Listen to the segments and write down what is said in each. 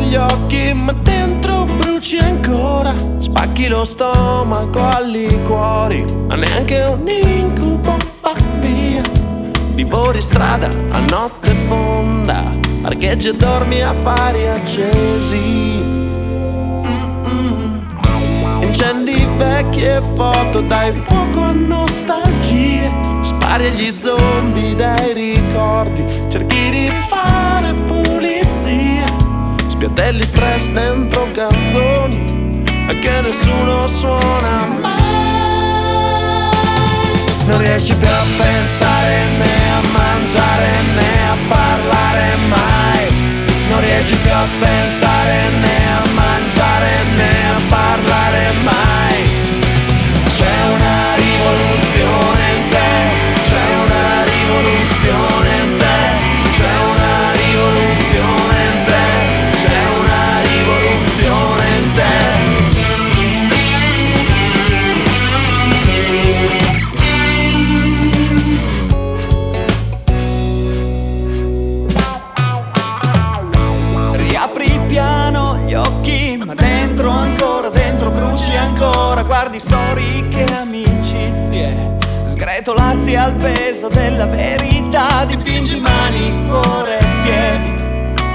Gli occhi ma dentro bruci ancora, spacchi lo stomaco al liquori, ma neanche un incubo va via. Divori strada a notte fonda, parcheggi e dormi a fari accesi. Incendi vecchie foto, dai fuoco a nostalgie, spari agli zombie dai ricordi, cerchi di fare pulizia. Spiattelli stress dentro canzoni che nessuno suona mai. Non riesci più a pensare né a mangiare né a parlare mai. Non riesci più a pensare né a mangiare né a parlare mai. C'è una rivoluzione in te, c'è una rivoluzione in te, c'è una rivoluzione in te. Riapri piano gli occhi, ma dentro ancora, dentro bruci ancora. Guardi storiche amicizie sgretolarsi al peso della verità. Dipingi mani, cuore e piedi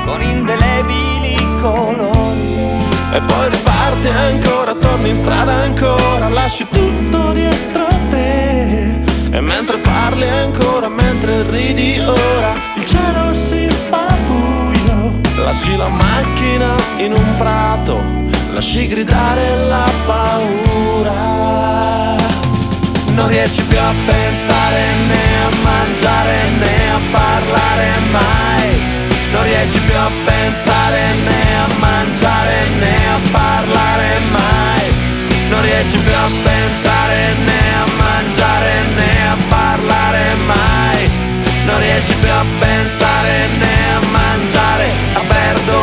con indelebili colori. E poi riparti ancora, torni in strada ancora, lasci tutto dietro te. E mentre parli ancora, mentre ridi ora, il cielo si fa buio. Lasci la macchina in un prato, lasci gridare la paura. Non riesci più a pensare né a mangiare né a parlare mai. Non riesci più a pensare né a mangiare né a parlare mai. Non riesci più a pensare né a mangiare né a parlare mai. Non riesci più a pensare né a mangiare, a perdonare.